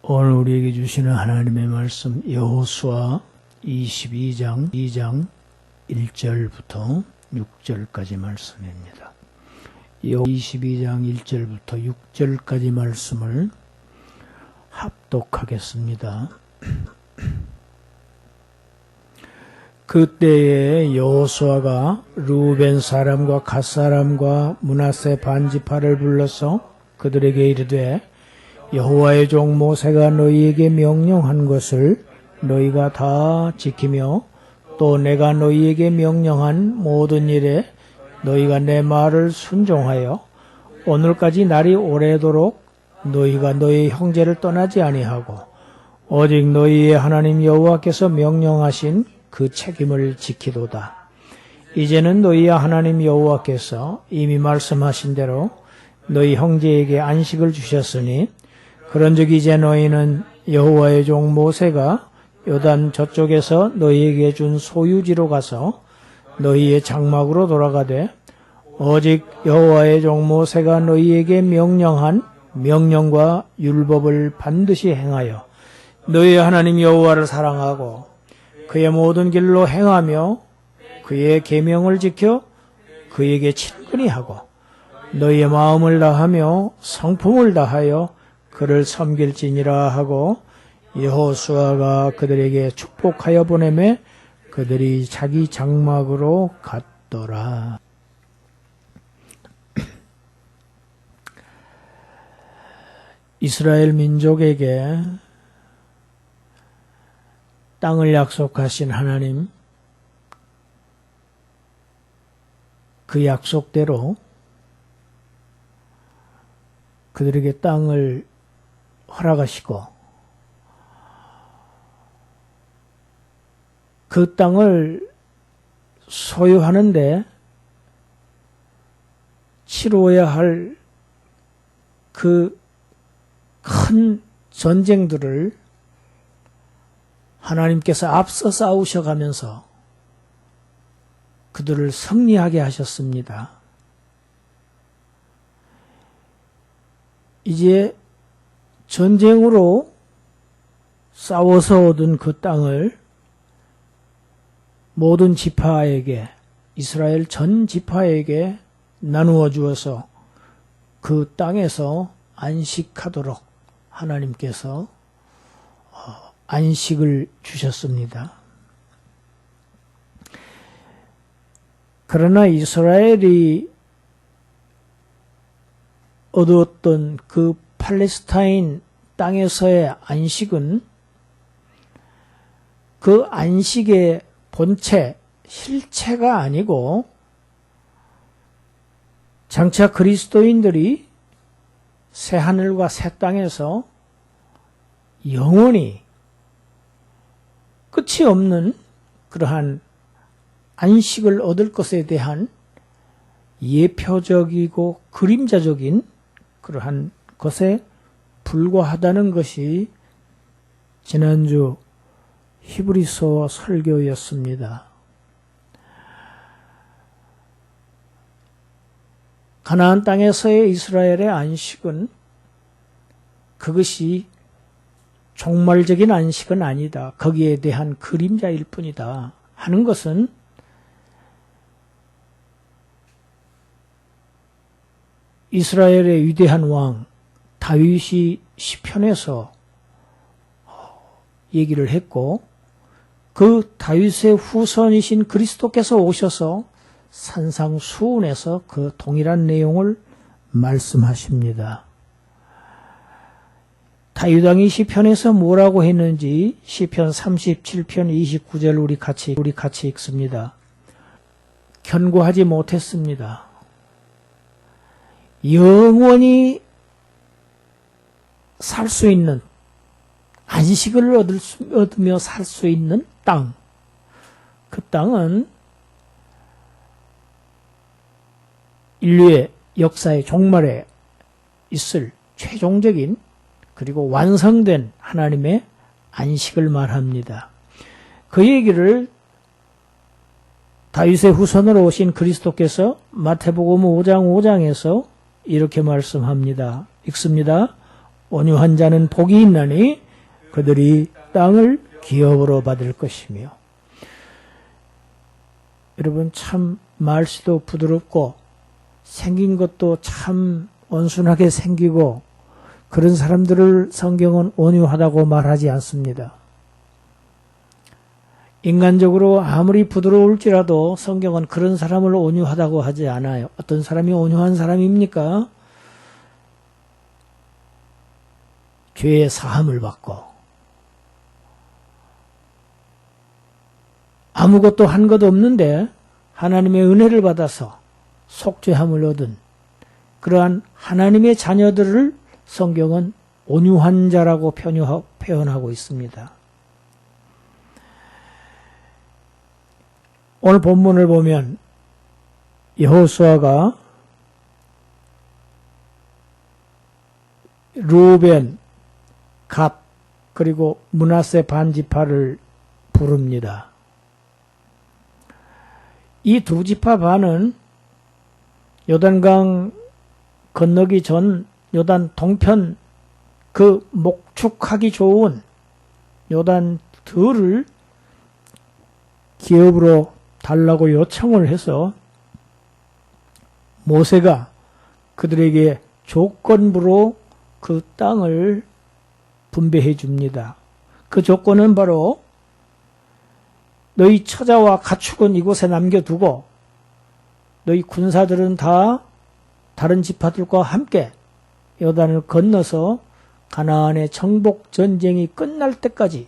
오늘 우리에게 주시는 하나님의 말씀 여호수아 22장 1절부터 6절까지 말씀입니다. 22장 1절부터 6절까지 말씀을 합독하겠습니다. 그때에 여호수아가 르우벤 사람과 갓 사람과 므낫세 반지파를 불러서 그들에게 이르되 여호와의 종 모세가 너희에게 명령한 것을 너희가 다 지키며 또 내가 너희에게 명령한 모든 일에 너희가 내 말을 순종하여 오늘까지 날이 오래도록 너희가 너희 형제를 떠나지 아니하고 오직 너희의 하나님 여호와께서 명령하신 그 책임을 지키도다. 이제는 너희의 하나님 여호와께서 이미 말씀하신 대로 너희 형제에게 안식을 주셨으니 그런즉 이제 너희는 여호와의 종 모세가 요단 저쪽에서 너희에게 준 소유지로 가서 너희의 장막으로 돌아가되 오직 여호와의 종 모세가 너희에게 명령한 명령과 율법을 반드시 행하여 너희의 하나님 여호와를 사랑하고 그의 모든 길로 행하며 그의 계명을 지켜 그에게 친근히 하고 너희의 마음을 다하며 성품을 다하여 그를 섬길지니라 하고 여호수아가 그들에게 축복하여 보내매 그들이 자기 장막으로 갔더라. 이스라엘 민족에게 땅을 약속하신 하나님, 그 약속대로 그들에게 땅을 허락하시고 그 땅을 소유하는데 치루어야 할 그 큰 전쟁들을 하나님께서 앞서 싸우셔가면서 그들을 승리하게 하셨습니다. 이제 전쟁으로 싸워서 얻은 그 땅을 모든 지파에게, 이스라엘 전 지파에게 나누어 주어서 그 땅에서 안식하도록 하나님께서 안식을 주셨습니다. 그러나 이스라엘이 얻었던 그 팔레스타인 땅에서의 안식은 그 안식의 본체, 실체가 아니고 장차 그리스도인들이 새하늘과 새 땅에서 영원히 끝이 없는 그러한 안식을 얻을 것에 대한 예표적이고 그림자적인 그러한 것에 불과하다는 것이 지난주 히브리서 설교였습니다. 가나안 땅에서의 이스라엘의 안식은 그것이 종말적인 안식은 아니다. 거기에 대한 그림자일 뿐이다. 하는 것은 이스라엘의 위대한 왕 다윗이 시편에서 얘기를 했고 그 다윗의 후손이신 그리스도께서 오셔서 산상수훈에서 그 동일한 내용을 말씀하십니다. 다윗 왕이 시편에서 뭐라고 했는지 시편 37편 29절 우리 같이 읽습니다. 견고하지 못했습니다. 영원히 살 수 있는 안식을 얻으며 살 수 있는 땅. 그 땅은 인류의 역사의 종말에 있을 최종적인 그리고 완성된 하나님의 안식을 말합니다. 그 얘기를 다윗의 후손으로 오신 그리스도께서 마태복음 5장 5장에서 이렇게 말씀합니다. 읽습니다. 온유한 자는 복이 있나니 그들이 땅을 기업으로 받을 것이며. 여러분, 참 말씨도 부드럽고 생긴 것도 참 온순하게 생기고 그런 사람들을 성경은 온유하다고 말하지 않습니다. 인간적으로 아무리 부드러울지라도 성경은 그런 사람을 온유하다고 하지 않아요. 어떤 사람이 온유한 사람입니까? 죄의 사함을 받고 아무것도 한 것 없는데 하나님의 은혜를 받아서 속죄함을 얻은 그러한 하나님의 자녀들을 성경은 온유한 자라고 표현하고 있습니다. 오늘 본문을 보면 여호수아가 르우벤, 갓 그리고 므낫세 반지파를 부릅니다. 이 두 지파 반은 요단강 건너기 전 요단 동편 그 목축하기 좋은 요단 들을 기업으로 달라고 요청을 해서 모세가 그들에게 조건부로 그 땅을 분배해 줍니다. 그 조건은 바로 너희 처자와 가축은 이곳에 남겨두고 너희 군사들은 다 다른 지파들과 함께 요단을 건너서 가나안의 정복 전쟁이 끝날 때까지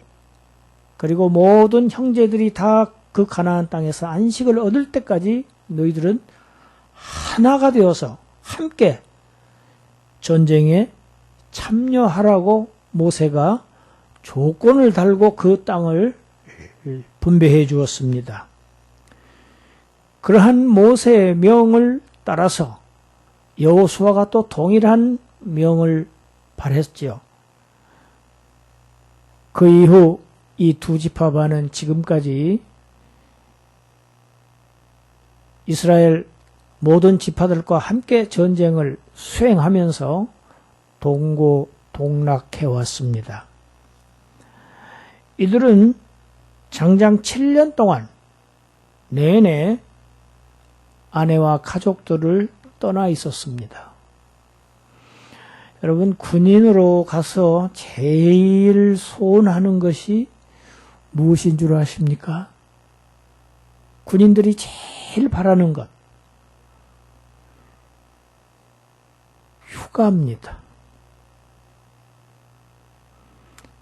그리고 모든 형제들이 다 그 가나안 땅에서 안식을 얻을 때까지 너희들은 하나가 되어서 함께 전쟁에 참여하라고 모세가 조건을 달고 그 땅을 분배해 주었습니다. 그러한 모세의 명을 따라서 여호수아가 또 동일한 명을 발했지요. 그 이후 이 두 지파반은 지금까지 이스라엘 모든 지파들과 함께 전쟁을 수행하면서 동고동락해 왔습니다. 이들은 장장 7년 동안 내내 아내와 가족들을 떠나 있었습니다. 여러분, 군인으로 가서 제일 소원하는 것이 무엇인 줄 아십니까? 군인들이 제일 바라는 것, 휴가입니다.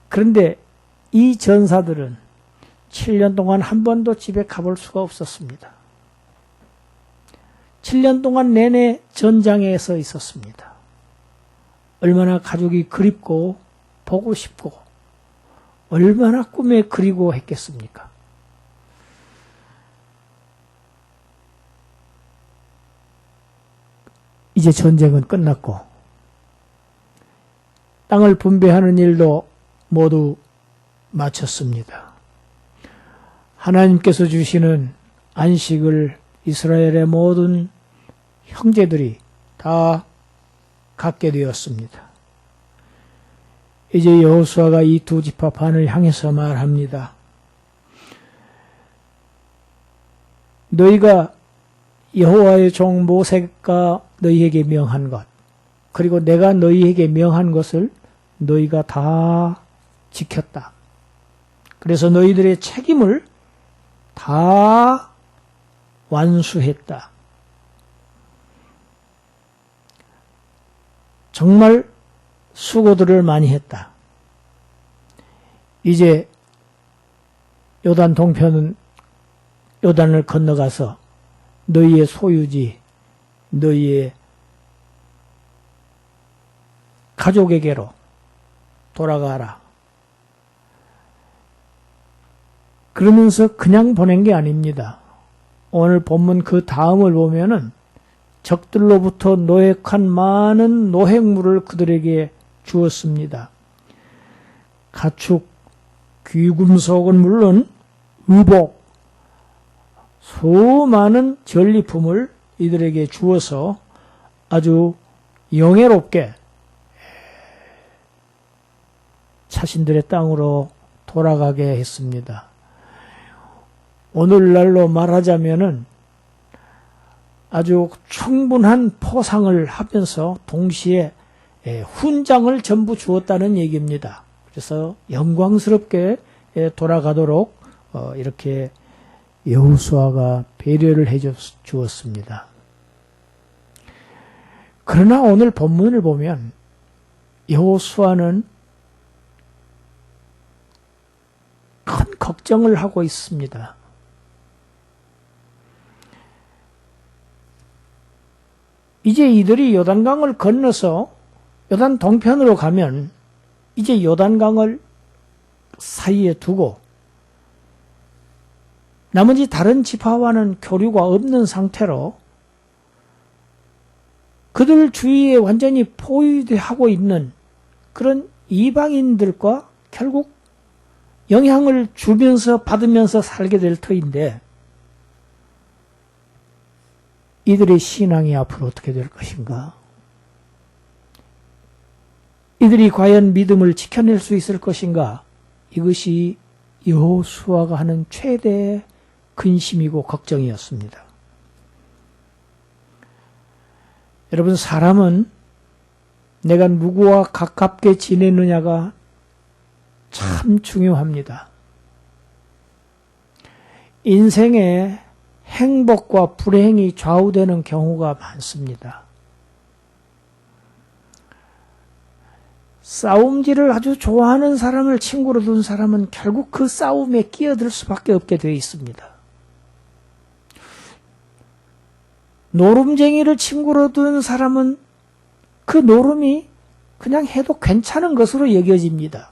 그런데 이 전사들은 7년 동안 한 번도 집에 가볼 수가 없었습니다. 7년 동안 내내 전장에 서 있었습니다. 얼마나 가족이 그립고 보고 싶고 얼마나 꿈에 그리고 했겠습니까? 이제 전쟁은 끝났고 땅을 분배하는 일도 모두 마쳤습니다. 하나님께서 주시는 안식을 이스라엘의 모든 형제들이 다 갖게 되었습니다. 이제 여호수아가 이 두 지파 반을 향해서 말합니다. 너희가 여호와의 종 모세가 너희에게 명한 것, 그리고 내가 너희에게 명한 것을 너희가 다 지켰다. 그래서 너희들의 책임을 다 완수했다. 정말 수고들을 많이 했다. 이제 요단 동편은 요단을 건너가서 너희의 소유지, 너희의 가족에게로 돌아가라. 그러면서 그냥 보낸 게 아닙니다. 오늘 본문 그 다음을 보면은 적들로부터 노획한 많은 노획물을 그들에게 주었습니다. 가축, 귀금속은 물론 의복, 수많은 전리품을 이들에게 주어서 아주 영예롭게 자신들의 땅으로 돌아가게 했습니다. 오늘날로 말하자면은 아주 충분한 포상을 하면서 동시에 훈장을 전부 주었다는 얘기입니다. 그래서 영광스럽게 돌아가도록 이렇게 여호수아가 배려를 해 주었습니다. 그러나 오늘 본문을 보면 여호수아는 큰 걱정을 하고 있습니다. 이제 이들이 요단강을 건너서 요단 동편으로 가면 이제 요단강을 사이에 두고 나머지 다른 지파와는 교류가 없는 상태로 그들 주위에 완전히 포위하고 있는 그런 이방인들과 결국 영향을 주면서 받으면서 살게 될 터인데 이들의 신앙이 앞으로 어떻게 될 것인가? 이들이 과연 믿음을 지켜낼 수 있을 것인가? 이것이 여호수아가 하는 최대의 근심이고 걱정이었습니다. 여러분, 사람은 내가 누구와 가깝게 지내느냐가 참 중요합니다. 인생에 행복과 불행이 좌우되는 경우가 많습니다. 싸움질을 아주 좋아하는 사람을 친구로 둔 사람은 결국 그 싸움에 끼어들 수밖에 없게 되어 있습니다. 노름쟁이를 친구로 둔 사람은 그 노름이 그냥 해도 괜찮은 것으로 여겨집니다.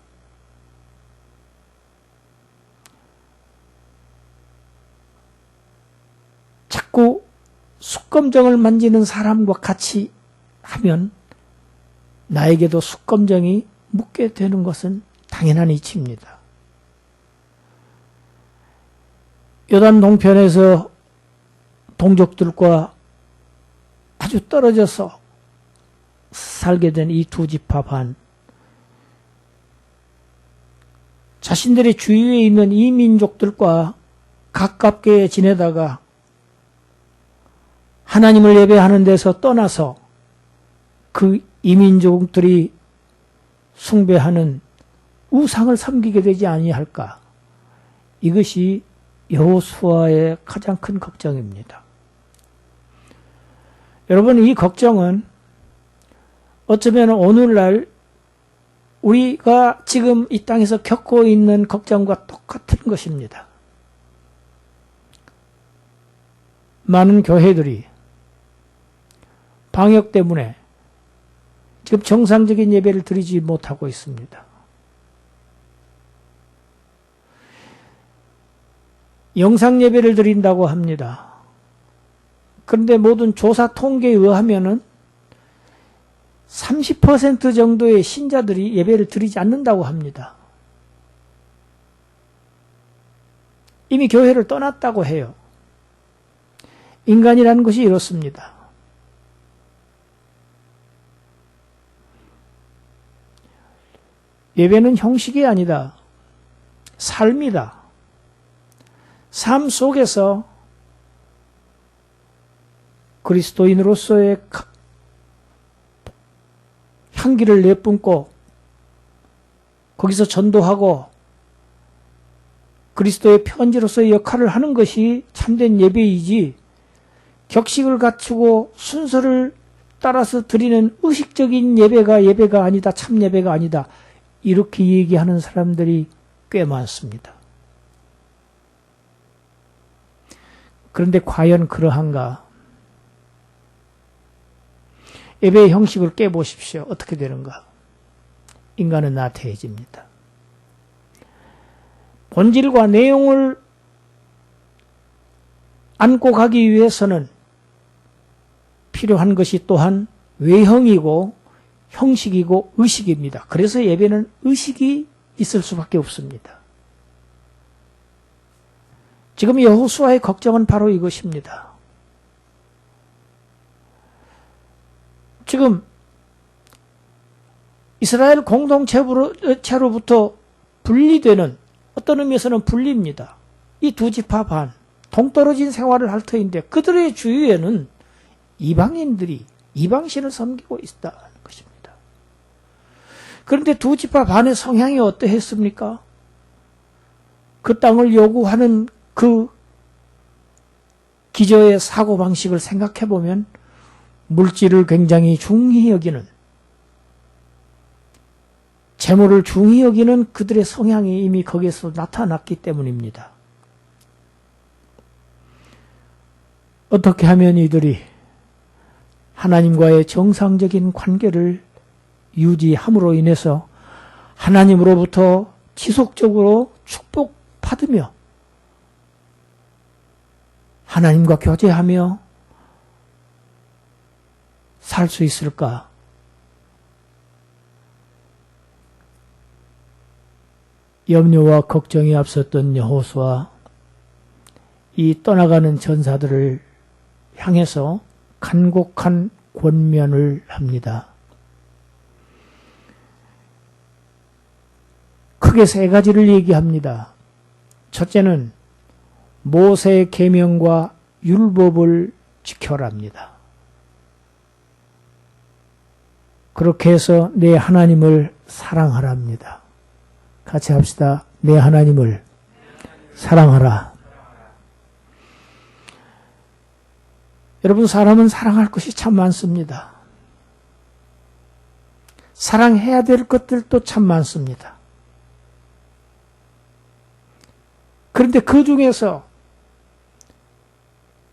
자꾸 숫검정을 만지는 사람과 같이 하면 나에게도 숫검정이 묻게 되는 것은 당연한 이치입니다. 요단 동편에서 동족들과 아주 떨어져서 살게 된 이 두 지파 반, 자신들의 주위에 있는 이 민족들과 가깝게 지내다가 하나님을 예배하는 데서 떠나서 그 이민족들이 숭배하는 우상을 섬기게 되지 아니할까? 이것이 여호수아의 가장 큰 걱정입니다. 여러분, 이 걱정은 어쩌면 오늘날 우리가 지금 이 땅에서 겪고 있는 걱정과 똑같은 것입니다. 많은 교회들이 방역 때문에 지금 정상적인 예배를 드리지 못하고 있습니다. 영상 예배를 드린다고 합니다. 그런데 모든 조사 통계에 의하면은 30% 정도의 신자들이 예배를 드리지 않는다고 합니다. 이미 교회를 떠났다고 해요. 인간이라는 것이 이렇습니다. 예배는 형식이 아니다. 삶이다. 삶 속에서 그리스도인으로서의 향기를 내뿜고 거기서 전도하고 그리스도의 편지로서의 역할을 하는 것이 참된 예배이지, 격식을 갖추고 순서를 따라서 드리는 의식적인 예배가 아니다, 참 예배가 아니다, 이렇게 얘기하는 사람들이 꽤 많습니다. 그런데 과연 그러한가? 예배의 형식을 깨보십시오. 어떻게 되는가? 인간은 나태해집니다. 본질과 내용을 안고 가기 위해서는 필요한 것이 또한 외형이고 형식이고 의식입니다. 그래서 예배는 의식이 있을 수밖에 없습니다. 지금 여호수아의 걱정은 바로 이것입니다. 지금 이스라엘 공동체로부터 분리되는, 어떤 의미에서는 분리입니다. 이 두 지파 반, 동떨어진 생활을 할 터인데 그들의 주위에는 이방인들이 이방신을 섬기고 있다는 것입니다. 그런데 두 지파 반의 성향이 어떠했습니까? 그 땅을 요구하는 그 기저의 사고방식을 생각해보면 물질을 굉장히 중히 여기는, 재물을 중히 여기는 그들의 성향이 이미 거기에서 나타났기 때문입니다. 어떻게 하면 이들이 하나님과의 정상적인 관계를 유지함으로 인해서 하나님으로부터 지속적으로 축복받으며 하나님과 교제하며 살 수 있을까? 염려와 걱정이 앞섰던 여호수아, 이 떠나가는 전사들을 향해서 간곡한 권면을 합니다. 크게 세 가지를 얘기합니다. 첫째는 모세의 계명과 율법을 지켜랍니다. 그렇게 해서 내 하나님을 사랑하랍니다. 같이 합시다. 내 하나님을 사랑하라. 여러분, 사람은 사랑할 것이 참 많습니다. 사랑해야 될 것들도 참 많습니다. 그런데 그 중에서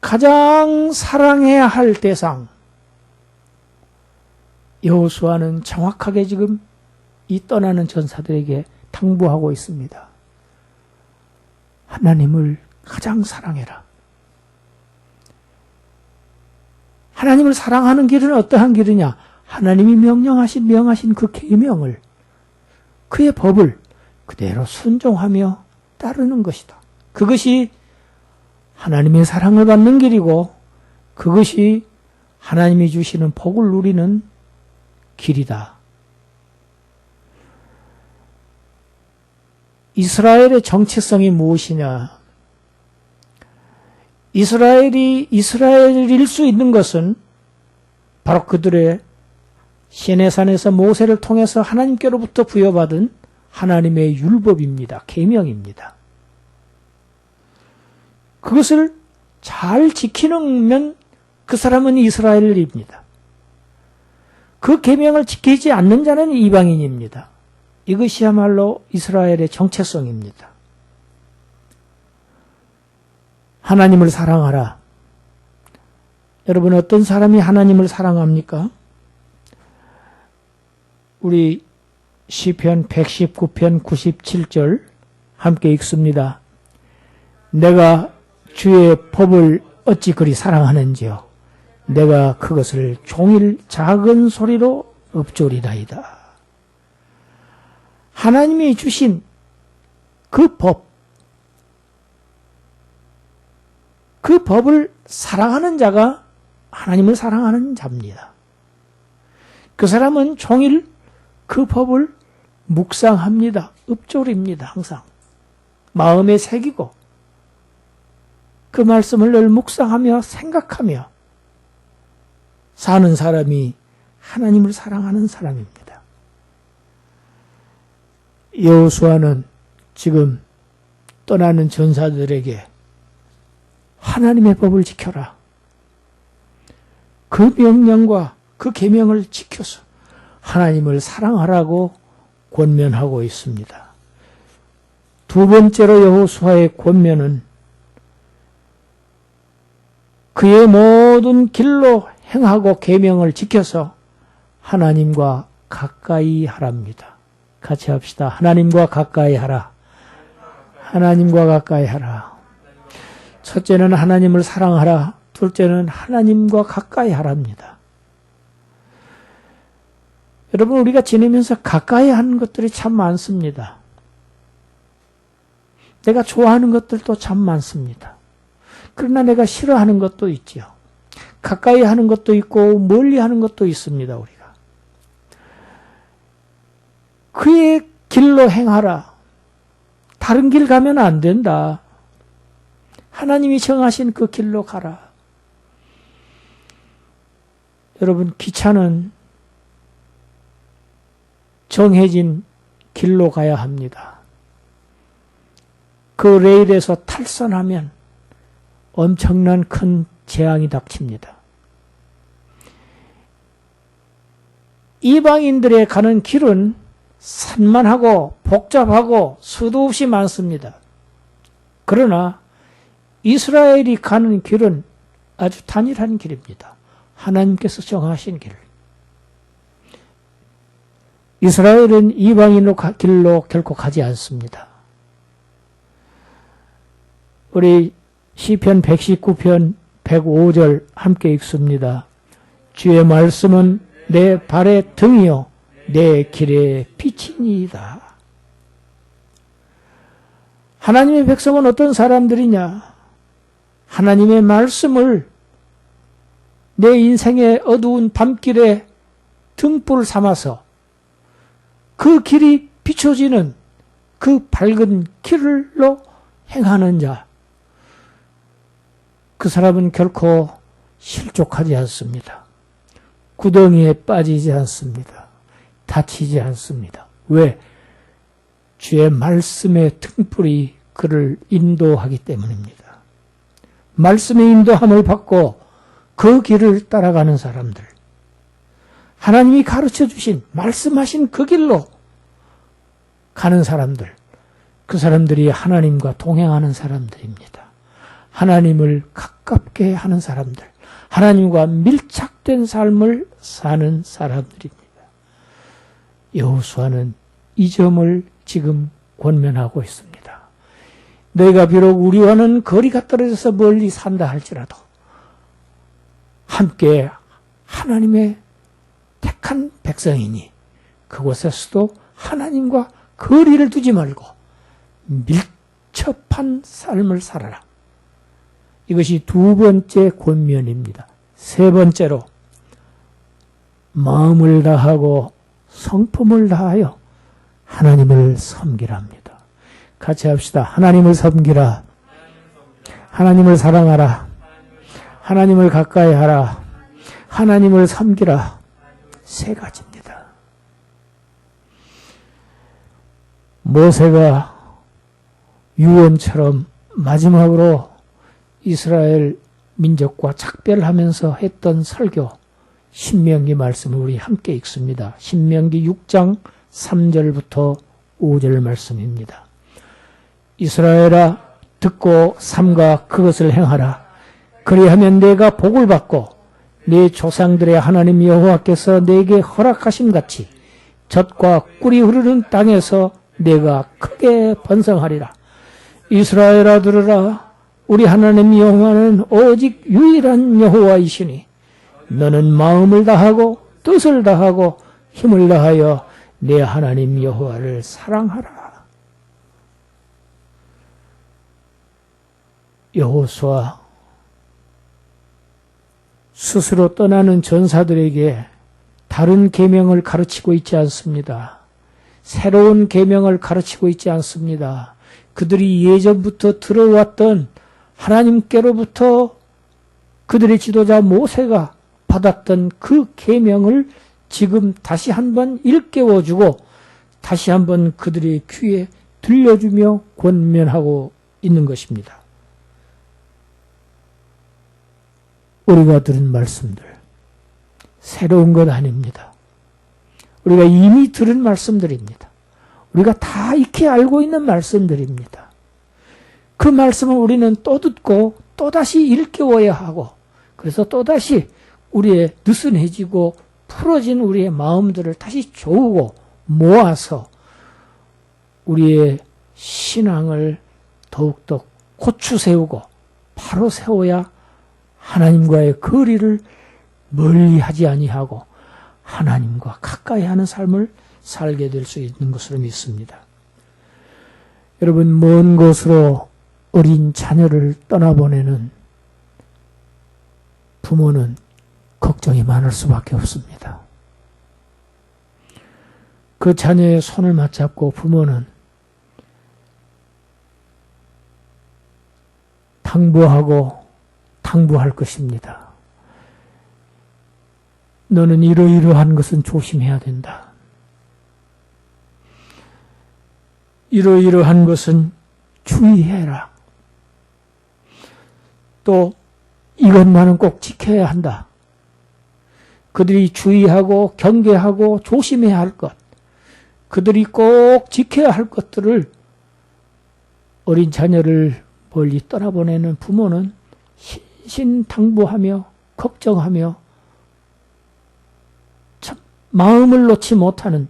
가장 사랑해야 할 대상, 여호수아는 정확하게 지금 이 떠나는 전사들에게 당부하고 있습니다. 하나님을 가장 사랑해라. 하나님을 사랑하는 길은 어떠한 길이냐? 하나님이 명하신 그 계명을, 그의 법을 그대로 순종하며 따르는 것이다. 그것이 하나님의 사랑을 받는 길이고 그것이 하나님이 주시는 복을 누리는 길이다. 이스라엘의 정체성이 무엇이냐? 이스라엘일 수 있는 것은 바로 그들의 시내산에서 모세를 통해서 하나님께로부터 부여받은 하나님의 율법입니다. 계명입니다. 그것을 잘 지키면 그 사람은 이스라엘입니다. 그 계명을 지키지 않는 자는 이방인입니다. 이것이야말로 이스라엘의 정체성입니다. 하나님을 사랑하라. 여러분, 어떤 사람이 하나님을 사랑합니까? 우리 시편 119편 97절 함께 읽습니다. 내가 주의 법을 어찌 그리 사랑하는지요. 내가 그것을 종일 작은 소리로 읊조리다이다. 하나님이 주신 그 법, 그 법을 사랑하는 자가 하나님을 사랑하는 자입니다. 그 사람은 종일 그 법을 묵상합니다. 읊조립니다. 항상 마음에 새기고 그 말씀을 늘 묵상하며 생각하며 사는 사람이 하나님을 사랑하는 사람입니다. 여호수아는 지금 떠나는 전사들에게 하나님의 법을 지켜라. 그 명령과 그 계명을 지켜서 하나님을 사랑하라고 권면하고 있습니다. 두 번째로 여호수아의 권면은 그의 모든 길로 행하고 계명을 지켜서 하나님과 가까이 하랍니다. 같이 합시다. 하나님과 가까이 하라. 하나님과 가까이 하라. 첫째는 하나님을 사랑하라. 둘째는 하나님과 가까이 하랍니다. 여러분, 우리가 지내면서 가까이 하는 것들이 참 많습니다. 내가 좋아하는 것들도 참 많습니다. 그러나 내가 싫어하는 것도 있지요. 가까이 하는 것도 있고 멀리 하는 것도 있습니다. 우리가 그의 길로 행하라. 다른 길 가면 안 된다. 하나님이 정하신 그 길로 가라. 여러분, 기차는 정해진 길로 가야 합니다. 그 레일에서 탈선하면 엄청난 큰 재앙이 닥칩니다. 이방인들의 가는 길은 산만하고 복잡하고 수도 없이 많습니다. 그러나 이스라엘이 가는 길은 아주 단일한 길입니다. 하나님께서 정하신 길. 이스라엘은 이방인의 길로 결코 가지 않습니다. 우리 시편 119편 105절 함께 읽습니다. 주의 말씀은 내 발의 등이요 내 길의 빛이니이다. 하나님의 백성은 어떤 사람들이냐? 하나님의 말씀을 내 인생의 어두운 밤길에 등불 삼아서 그 길이 비춰지는 그 밝은 길로 행하는 자, 그 사람은 결코 실족하지 않습니다. 구덩이에 빠지지 않습니다. 다치지 않습니다. 왜? 주의 말씀의 등불이 그를 인도하기 때문입니다. 말씀의 인도함을 받고 그 길을 따라가는 사람들, 하나님이 가르쳐 주신 말씀하신 그 길로 가는 사람들, 그 사람들이 하나님과 동행하는 사람들입니다. 하나님을 가깝게 하는 사람들, 하나님과 밀착된 삶을 사는 사람들입니다. 여호수아는 이 점을 지금 권면하고 있습니다. 너희가 비록 우리와는 거리가 떨어져서 멀리 산다 할지라도 함께 하나님의 택한 백성이니 그곳에서도 하나님과 거리를 두지 말고 밀접한 삶을 살아라. 이것이 두 번째 권면입니다. 세 번째로 마음을 다하고 성품을 다하여 하나님을 섬기라 합니다. 같이 합시다. 하나님을 섬기라. 하나님을 사랑하라. 하나님을 가까이 하라. 하나님을 섬기라. 세 가지입니다. 모세가 유언처럼 마지막으로 이스라엘 민족과 작별하면서 했던 설교, 신명기 말씀을 우리 함께 읽습니다. 신명기 6장 3절부터 5절 말씀입니다. 이스라엘아, 듣고 삼가 그것을 행하라. 그리하면 내가 복을 받고 네 조상들의 하나님 여호와께서 내게 허락하신 같이 젖과 꿀이 흐르는 땅에서 내가 크게 번성하리라. 이스라엘아, 들으라. 우리 하나님 여호와는 오직 유일한 여호와이시니 너는 마음을 다하고 뜻을 다하고 힘을 다하여 내 하나님 여호와를 사랑하라. 여호수아 스스로 떠나는 전사들에게 다른 계명을 가르치고 있지 않습니다. 새로운 계명을 가르치고 있지 않습니다. 그들이 예전부터 들어왔던 하나님께로부터 그들의 지도자 모세가 받았던 그 계명을 지금 다시 한번 일깨워주고 다시 한번 그들의 귀에 들려주며 권면하고 있는 것입니다. 우리가 들은 말씀들, 새로운 것 아닙니다. 우리가 이미 들은 말씀들입니다. 우리가 다 익히 알고 있는 말씀들입니다. 그 말씀을 우리는 또 듣고 또다시 일깨워야 하고, 그래서 또다시 우리의 느슨해지고 풀어진 우리의 마음들을 다시 조우고 모아서 우리의 신앙을 더욱더 고추 세우고 바로 세워야 하나님과의 거리를 멀리 하지 아니하고 하나님과 가까이 하는 삶을 살게 될 수 있는 것으로 믿습니다. 여러분, 먼 곳으로 어린 자녀를 떠나보내는 부모는 걱정이 많을 수밖에 없습니다. 그 자녀의 손을 맞잡고 부모는 당부할 것입니다. 너는 이러이러한 것은 조심해야 된다. 이러이러한 것은 주의해라. 또 이것만은 꼭 지켜야 한다. 그들이 주의하고 경계하고 조심해야 할 것, 그들이 꼭 지켜야 할 것들을 어린 자녀를 멀리 떠나보내는 부모는 신신당부하며 걱정하며 참 마음을 놓지 못하는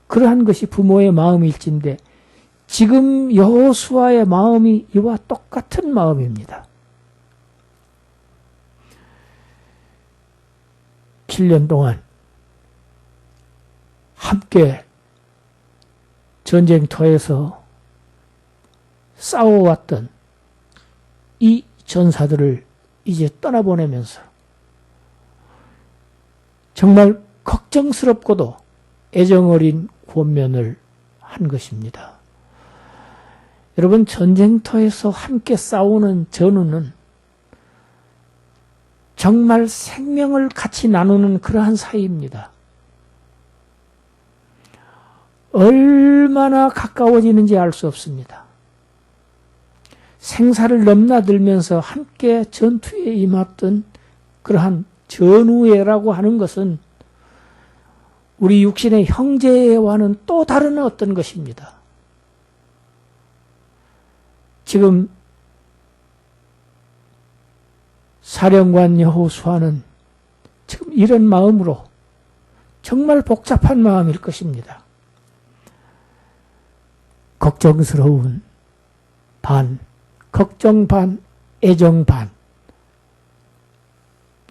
그러한 것이 부모의 마음일진데 지금 여호수아의 마음이 이와 똑같은 마음입니다. 7년 동안 함께 전쟁터에서 싸워왔던 이 전사들을 이제 떠나보내면서 정말 걱정스럽고도 애정어린 권면을 한 것입니다. 여러분, 전쟁터에서 함께 싸우는 전우는 정말 생명을 같이 나누는 그러한 사이입니다. 얼마나 가까워지는지 알 수 없습니다. 생사를 넘나들면서 함께 전투에 임했던 그러한 전우애라고 하는 것은 우리 육신의 형제와는 또 다른 어떤 것입니다. 지금 사령관 여호수아는 지금 이런 마음으로 정말 복잡한 마음일 것입니다. 걱정스러운 반, 걱정 반, 애정 반,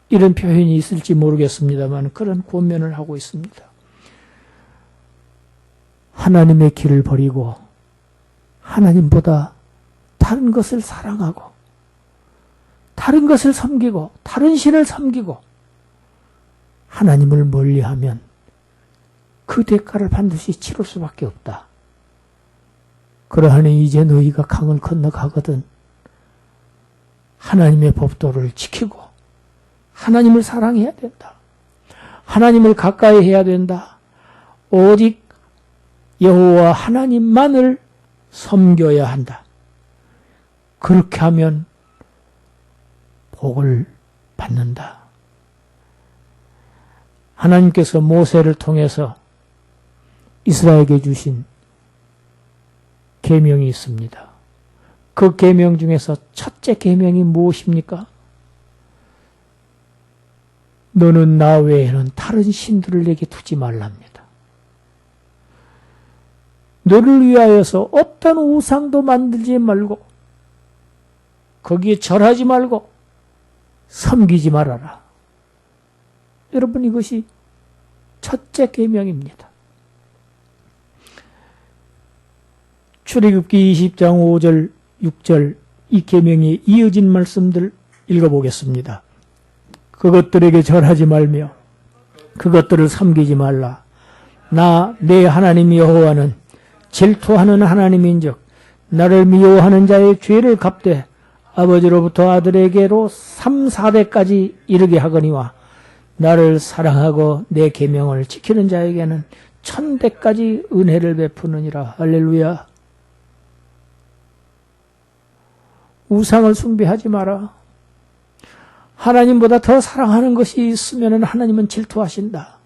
이런 표현이 있을지 모르겠습니다만 그런 권면을 하고 있습니다. 하나님의 길을 버리고 하나님보다 다른 것을 사랑하고 다른 것을 섬기고 다른 신을 섬기고 하나님을 멀리하면 그 대가를 반드시 치를 수밖에 없다. 그러하니 이제 너희가 강을 건너가거든 하나님의 법도를 지키고 하나님을 사랑해야 된다. 하나님을 가까이 해야 된다. 오직 여호와 하나님만을 섬겨야 한다. 그렇게 하면 복을 받는다. 하나님께서 모세를 통해서 이스라엘에게 주신 계명이 있습니다. 그 계명 중에서 첫째 계명이 무엇입니까? 너는 나 외에는 다른 신들을 내게 두지 말랍니다. 너를 위하여서 어떤 우상도 만들지 말고 거기에 절하지 말고 섬기지 말아라. 여러분, 이것이 첫째 계명입니다. 출애굽기 20장 5절 6절 이 계명이 이어진 말씀들 읽어보겠습니다. 그것들에게 절하지 말며 그것들을 섬기지 말라. 나 내 하나님 여호와는 질투하는 하나님인즉 나를 미워하는 자의 죄를 갚되 아버지로부터 아들에게로 3, 4대까지 이르게 하거니와 나를 사랑하고 내 계명을 지키는 자에게는 1000대까지 은혜를 베푸느니라. 할렐루야. 우상을 숭배하지 마라. 하나님보다 더 사랑하는 것이 있으면 하나님은 질투하신다.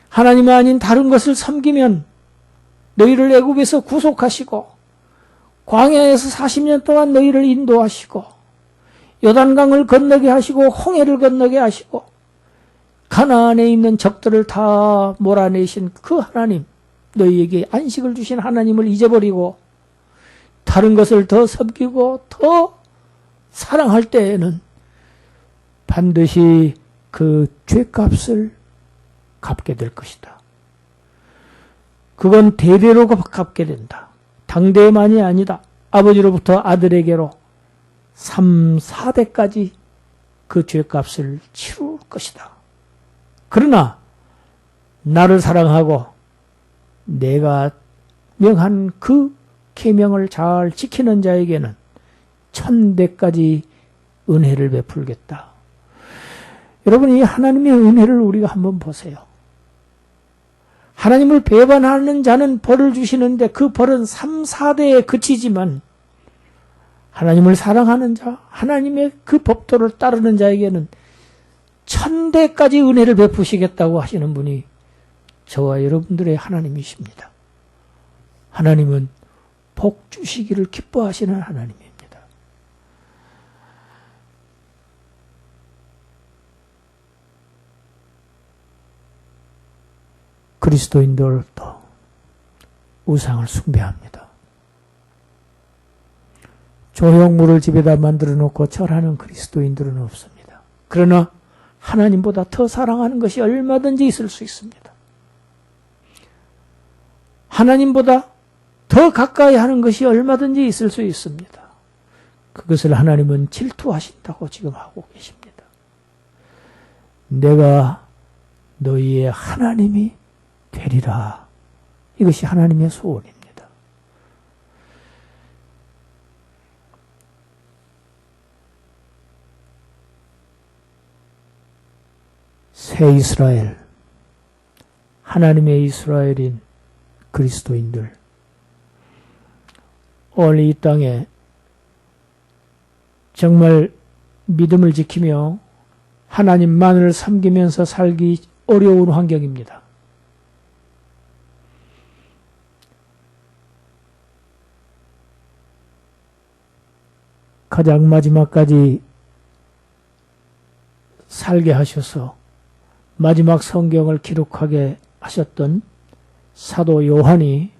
하나님 아닌 다른 것을 섬기면 너희를 애굽에서 구속하시고 광야에서 40년 동안 너희를 인도하시고 요단강을 건너게 하시고 홍해를 건너게 하시고 가나안에 있는 적들을 다 몰아내신 그 하나님, 너희에게 안식을 주신 하나님을 잊어버리고 다른 것을 더 섬기고 더 사랑할 때에는 반드시 그 죄값을 갚게 될 것이다. 그건 대대로 갚게 된다. 당대만이 아니다. 아버지로부터 아들에게로 3, 4대까지 그 죄값을 치룰 것이다. 그러나 나를 사랑하고 내가 명한 그 계명을 잘 지키는 자에게는 천대까지 은혜를 베풀겠다. 여러분, 이 하나님의 은혜를 우리가 한번 보세요. 하나님을 배반하는 자는 벌을 주시는데 그 벌은 3, 4대에 그치지만 하나님을 사랑하는 자, 하나님의 그 법도를 따르는 자에게는 천대까지 은혜를 베푸시겠다고 하시는 분이 저와 여러분들의 하나님이십니다. 하나님은 복 주시기를 기뻐하시는 하나님입니다. 그리스도인들도 우상을 숭배합니다. 조형물을 집에다 만들어 놓고 절하는 그리스도인들은 없습니다. 그러나 하나님보다 더 사랑하는 것이 얼마든지 있을 수 있습니다. 하나님보다 더 가까이 하는 것이 얼마든지 있을 수 있습니다. 그것을 하나님은 질투하신다고 지금 하고 계십니다. 내가 너희의 하나님이 되리라. 이것이 하나님의 소원입니다. 새 이스라엘, 하나님의 이스라엘인 그리스도인들, 오늘 이 땅에 정말 믿음을 지키며 하나님만을 섬기면서 살기 어려운 환경입니다. 가장 마지막까지 살게 하셔서 마지막 성경을 기록하게 하셨던 사도 요한이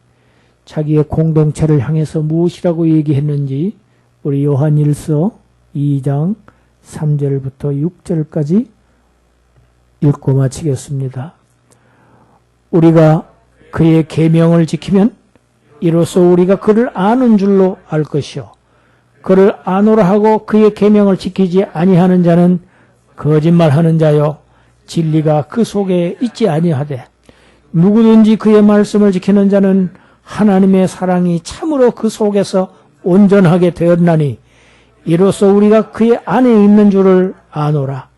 자기의 공동체를 향해서 무엇이라고 얘기했는지 우리 요한일서 2장 3절부터 6절까지 읽고 마치겠습니다. 우리가 그의 계명을 지키면 이로써 우리가 그를 아는 줄로 알 것이요 그를 아노라 하고 그의 계명을 지키지 아니하는 자는 거짓말하는 자요 진리가 그 속에 있지 아니하되 누구든지 그의 말씀을 지키는 자는 하나님의 사랑이 참으로 그 속에서 온전하게 되었나니 이로써 우리가 그의 안에 있는 줄을 아노라.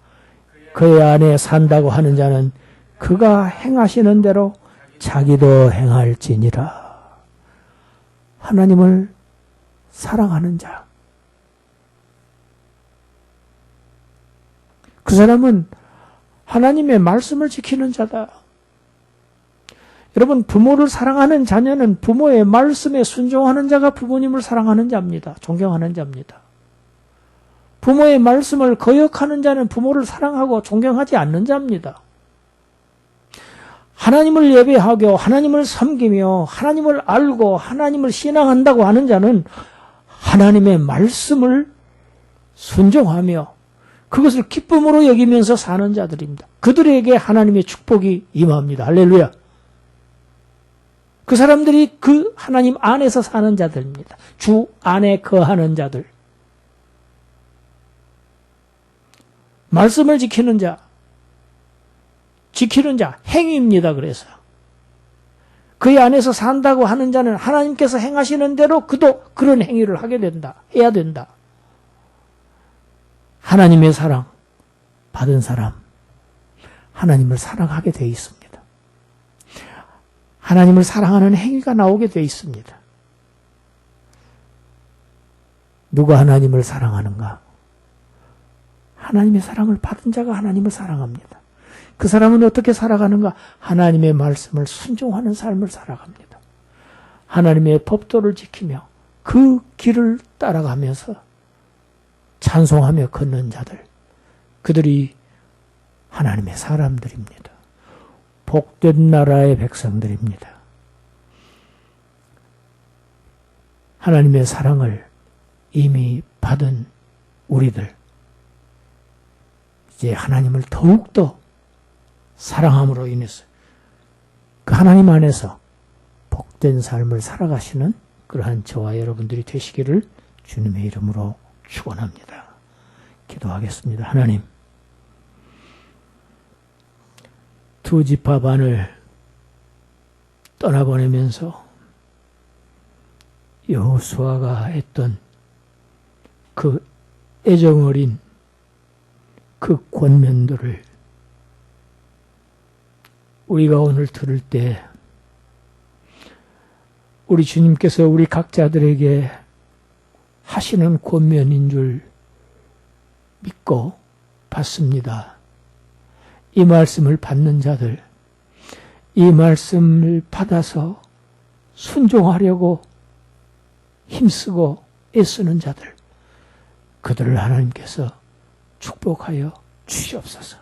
그의 안에 산다고 하는 자는 그가 행하시는 대로 자기도 행할지니라. 하나님을 사랑하는 자. 그 사람은 하나님의 말씀을 지키는 자다. 여러분, 부모를 사랑하는 자녀는 부모의 말씀에 순종하는 자가 부모님을 사랑하는 자입니다. 존경하는 자입니다. 부모의 말씀을 거역하는 자는 부모를 사랑하고 존경하지 않는 자입니다. 하나님을 예배하고 하나님을 섬기며 하나님을 알고 하나님을 신앙한다고 하는 자는 하나님의 말씀을 순종하며 그것을 기쁨으로 여기면서 사는 자들입니다. 그들에게 하나님의 축복이 임합니다. 할렐루야. 그 사람들이 그 하나님 안에서 사는 자들입니다. 주 안에 거하는 자들. 말씀을 지키는 자, 행위입니다. 그래서 그의 안에서 산다고 하는 자는 하나님께서 행하시는 대로 그도 그런 행위를 하게 된다. 해야 된다. 하나님의 사랑 받은 사람, 하나님을 사랑하게 되어 있습니다. 하나님을 사랑하는 행위가 나오게 되어 있습니다. 누가 하나님을 사랑하는가? 하나님의 사랑을 받은 자가 하나님을 사랑합니다. 그 사람은 어떻게 살아가는가? 하나님의 말씀을 순종하는 삶을 살아갑니다. 하나님의 법도를 지키며 그 길을 따라가면서 찬송하며 걷는 자들, 그들이 하나님의 사람들입니다. 복된 나라의 백성들입니다. 하나님의 사랑을 이미 받은 우리들, 이제 하나님을 더욱더 사랑함으로 인해서 그 하나님 안에서 복된 삶을 살아가시는 그러한 저와 여러분들이 되시기를 주님의 이름으로 축원합니다. 기도하겠습니다. 하나님, 두 지파 반을 떠나보내면서 여호수아가 했던 그 애정어린 그 권면들을 우리가 오늘 들을 때 우리 주님께서 우리 각자들에게 하시는 권면인 줄 믿고 받습니다. 이 말씀을 받는 자들, 이 말씀을 받아서 순종하려고 힘쓰고 애쓰는 자들, 그들을 하나님께서 축복하여 주시옵소서.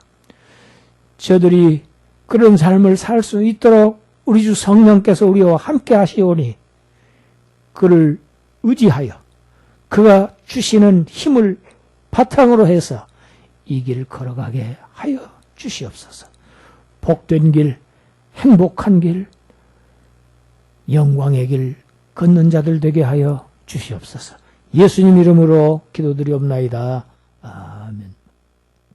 저들이 그런 삶을 살 수 있도록 우리 주 성령께서 우리와 함께 하시오니 그를 의지하여 그가 주시는 힘을 바탕으로 해서 이 길을 걸어가게 하여 주시옵소서. 복된 길, 행복한 길, 영광의 길 걷는 자들 되게 하여 주시옵소서. 예수님 이름으로 기도드리옵나이다.